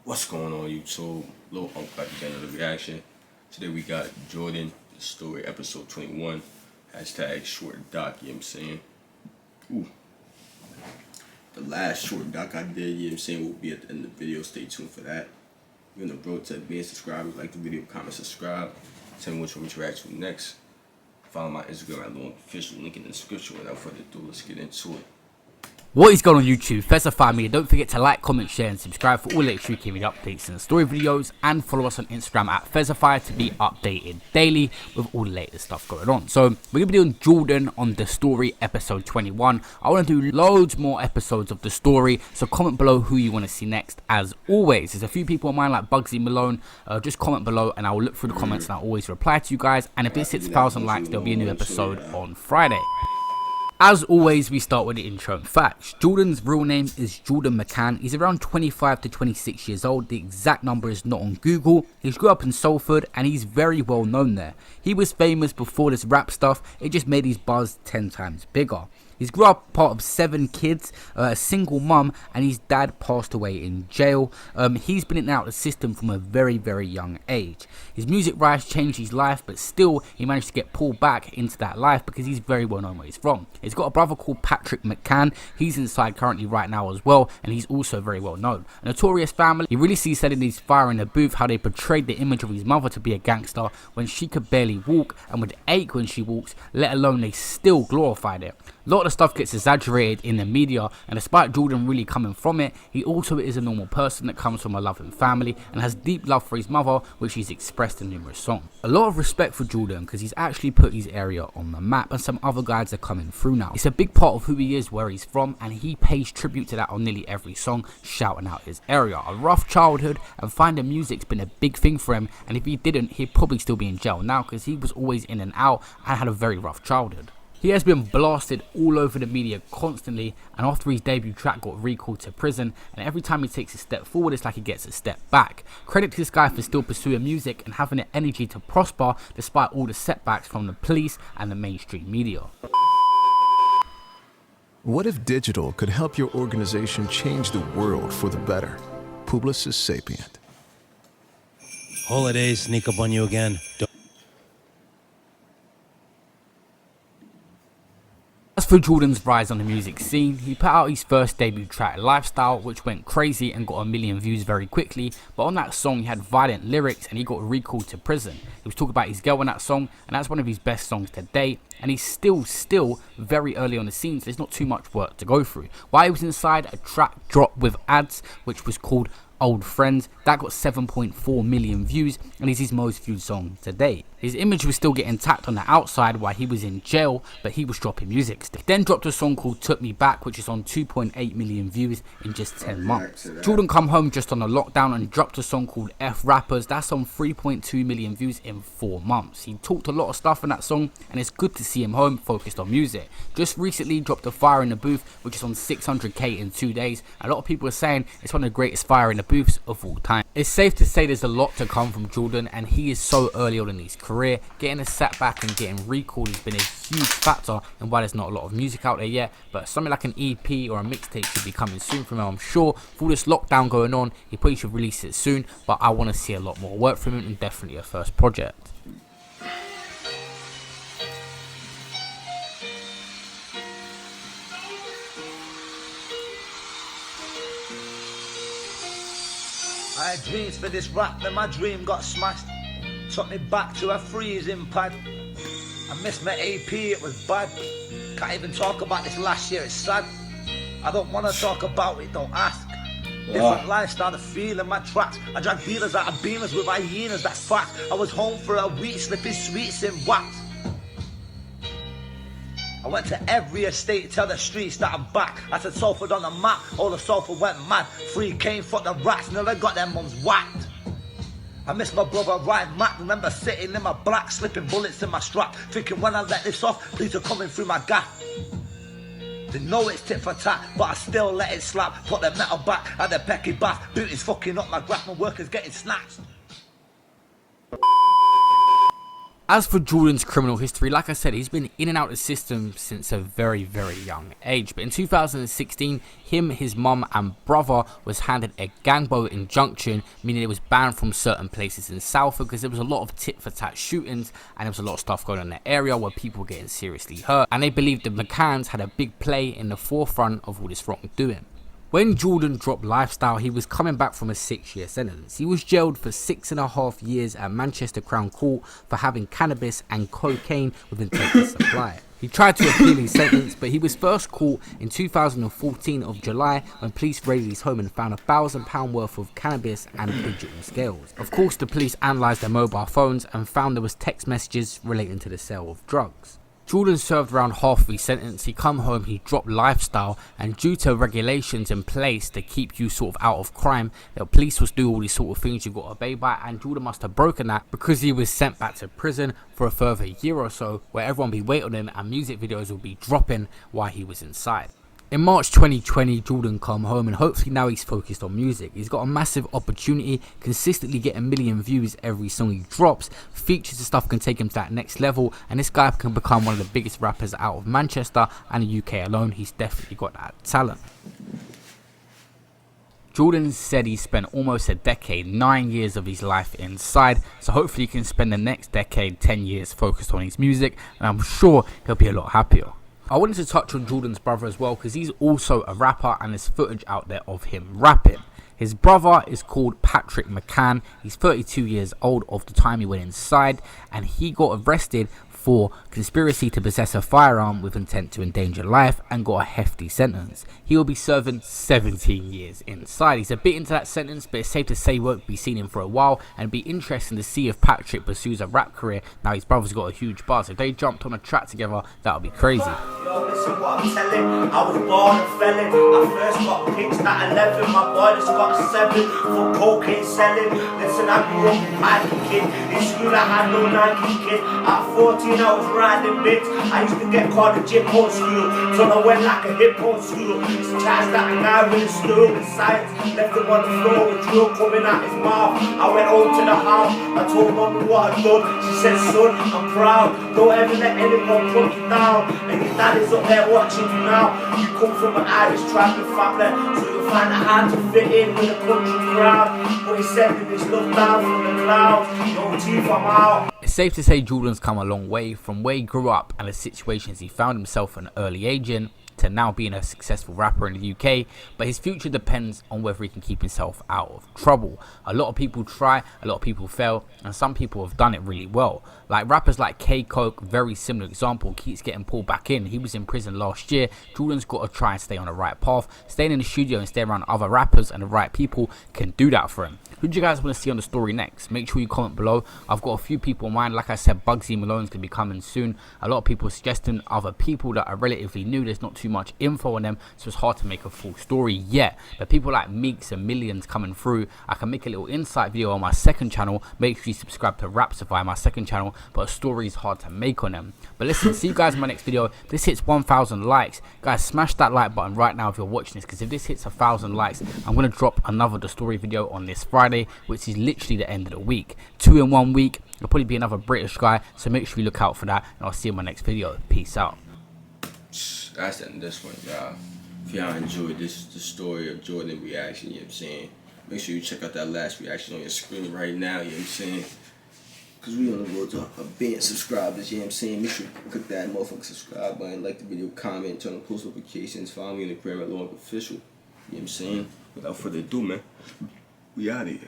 What's going on YouTube? Lil Unc back again with a reaction. Today we got Jordan, the story, episode 21. Hashtag short doc, you know what I'm saying? Ooh. The last short doc I did, you know what I'm saying, will be at the end of the video. Stay tuned for that. We're gonna road to being subscribed. Like the video, comment, subscribe. Tell me which one to react to next. Follow my Instagram at Lil Unc Official, link in the description. Without further ado, let's get into it. What is going on YouTube? Fesify me. Don't forget to like, comment, share and subscribe for all latest UK media updates and story videos, and follow us on Instagram at Fesify to be updated daily with all the latest stuff going on. So we're going to be doing Jordan on the story episode 21. I want to do loads more episodes of the story, so comment below who you want to see next. As always, there's a few people of mine like Bugsy Malone. Just comment below and I will look through the comments and I'll always reply to you guys. And if this hits 1,000 likes, there'll be a new episode on Friday. As always, we start with the intro and facts. Jordan's real name is Jordan Mccann. He's around 25 to 26 years old. The exact number is not on Google. He grew up in Salford and he's very well known there. He was famous before this rap stuff. It just made his buzz 10 times bigger. He's grew up part of 7 kids, a single mum, and his dad passed away in jail. He's been in and out of the system from a very, very young age. His music rise changed his life, but still he managed to get pulled back into that life because he's very well known where he's from. He's got a brother called Patrick Mccann. He's inside currently right now as well, and he's also very well known. A notorious family. He really sees said in his Fire in the Booth how they portrayed the image of his mother to be a gangster when she could barely walk and would ache when she walks, let alone they still glorified it. A lot of the stuff gets exaggerated in the media, and despite Jordan really coming from it, he also is a normal person that comes from a loving family and has deep love for his mother, which he's expressed in numerous songs. A lot of respect for Jordan because he's actually put his area on the map, and some other guys are coming through now. It's a big part of who he is, where he's from, and he pays tribute to that on nearly every song, shouting out his area. A rough childhood and finding music's been a big thing for him, and if he didn't, he'd probably still be in jail now because he was always in and out and had a very rough childhood. He has been blasted all over the media constantly, and after his debut track got recalled to prison, and every time he takes a step forward it's like he gets a step back. Credit to this guy for still pursuing music and having the energy to prosper despite all the setbacks from the police and the mainstream media. What if digital could help your organization change the world for the better? Publicis sapient. Holidays sneak up on you again. As for Jordan's rise on the music scene, he put out his first debut track, Lifestyle, which went crazy and got 1 million views very quickly, but on that song he had violent lyrics and he got recalled to prison. He was talking about his girl in that song, and that's one of his best songs to date, and he's still very early on the scene, so there's not too much work to go through. While he was inside, a track dropped with ads, which was called Old Friends. That got 7.4 million views and is his most viewed song to date. His image was still getting tacked on the outside while he was in jail, but he was dropping music still. He then dropped a song called Took Me Back, which is on 2.8 million views in just 10 months. Jordan come home just on a lockdown and dropped a song called F Rappers. That's on 3.2 million views in 4 months. He talked a lot of stuff in that song, and it's good to see him home focused on music. Just recently dropped a Fire in the Booth, which is on 600k in 2 days. A lot of people are saying it's one of the greatest Fire in the Booths of all time. It's safe to say there's a lot to come from Jordan, and he is so early on in his career. Getting a setback and getting recalled has been a huge factor in why there's not a lot of music out there yet, but something like an EP or a mixtape should be coming soon from him, I'm sure. With all this lockdown going on, he probably should release it soon, but I want to see a lot more work from him and definitely a first project. I had dreams for this rap, then my dream got smashed. Took me back to a freezing pad. I missed my AP, it was bad. Can't even talk about this last year, it's sad. I don't wanna talk about it, don't ask. Different lifestyle, the feel in my tracks. I drank dealers out of beamers with hyenas, that's fact. I was home for a week, slipping sweets in wax. I went to every estate, tell the streets that I'm back. I said Salford on the map, all the Salford went mad. Free came, fuck the rats, never got their mums whacked. I miss my brother Ryan Mac, remember sitting in my black, slipping bullets in my strap, thinking when I let this off, police are coming through my gaff. They know it's tit for tat, but I still let it slap. Put the metal back at the Becky bath, booty's fucking up my graph, my workers getting snatched. As for Jordan's criminal history, like I said, he's been in and out of the system since a very, very young age. But in 2016, him, his mum and brother was handed a gangbo injunction, meaning it was banned from certain places in Salford because there was a lot of tit-for-tat shootings and there was a lot of stuff going on in the area where people were getting seriously hurt. And they believed the Mccanns had a big play in the forefront of all this wrongdoing. When Jordan dropped Lifestyle, he was coming back from a 6-year sentence. He was jailed for 6.5 years at Manchester Crown Court for having cannabis and cocaine with intent to supply. He tried to appeal his sentence, but he was first caught in 2014 of July when police raided his home and found £1,000 worth of cannabis and digital scales. Of course, the police analysed their mobile phones and found there was text messages relating to the sale of drugs. Jordan served around half of his sentence. He come home, he dropped Lifestyle, and due to regulations in place to keep you sort of out of crime, the police was doing all these sort of things you got to obey by, and Jordan must have broken that because he was sent back to prison for a further year or so, where everyone be waiting on him and music videos will be dropping while he was inside. In March 2020, Jordan come home and hopefully now he's focused on music. He's got a massive opportunity, consistently getting 1 million views every song he drops. Features and stuff can take him to that next level, and this guy can become one of the biggest rappers out of Manchester and the UK alone. He's definitely got that talent. Jordan said he spent almost a decade, 9 years of his life inside, so hopefully he can spend the next decade, 10 years focused on his music, and I'm sure he'll be a lot happier. I wanted to touch on Jordan's brother as well because he's also a rapper and there's footage out there of him rapping. His brother is called Patrick Mccann. He's 32 years old of the time he went inside, and he got arrested for conspiracy to possess a firearm with intent to endanger life and got a hefty sentence. He will be serving 17 years inside. He's a bit into that sentence, but it's safe to say we won't be seeing him for a while, and it'd be interesting to see if Patrick pursues a rap career. Now his brother's got a huge buzz. If they jumped on a track together, that would be crazy. Yo, listen what I'm telling. I was born a felon. I first got picked at 11. My boy just got 7 for cocaine selling. Listen, I grew up a Mikey kid. In school I had no Nike kid. At 14 I was riding bits. I used to get called a Jim Hole school, so I went like a hip hop school. It's chance that a guy really slow in science. Left him on the floor with drill coming out his mouth. I went home to the house. I told mommy what I'd done. She said, son, I'm proud. Don't ever let anyone put you down. And your dad is up there watching you now. You come from an Irish traveling family, so you'll find it hard to fit in with the country crowd. But he said that this love down from the clouds. No teeth, I'm out. It's safe to say Jordan's come a long way from where he grew up and the situations he found himself at an early age in to now being a successful rapper in the UK, but his future depends on whether he can keep himself out of trouble. A lot of people try, a lot of people fail, and some people have done it really well. Like rappers like K-Coke, very similar example, keeps getting pulled back in. He was in prison last year. Jordan's got to try and stay on the right path. Staying in the studio and stay around other rappers and the right people can do that for him. Who do you guys want to see on the story next? Make sure you comment below. I've got a few people in mind. Like I said, Bugsy Malone's going to be coming soon. A lot of people suggesting other people that are relatively new. There's not too much info on them, so it's hard to make a full story yet. But people like Meeks and Millions coming through, I can make a little insight video on my second channel. Make sure you subscribe to Rapsify, my second channel, but a story is hard to make on them. But listen, see you guys in my next video. If this hits 1,000 likes, guys, smash that like button right now if you're watching this, because if this hits 1,000 likes, I'm going to drop another The Story video on this Friday, which is literally the end of the week. 2 in 1 week. There'll probably be another British guy, so make sure you look out for that, and I'll see you in my next video. Peace out. That's the end of this one, y'all. If y'all enjoyed the story of Jordan reaction, you know what I'm saying, make sure you check out that last reaction on your screen right now, you know what I'm saying, because we on the road to a billion subscribers, you know what I'm saying. Make sure you click that motherfucking subscribe button, like the video, comment, turn on post notifications, follow me on the Reacts Lil Unc official, you know what I'm saying. Without further ado, man, we out of here.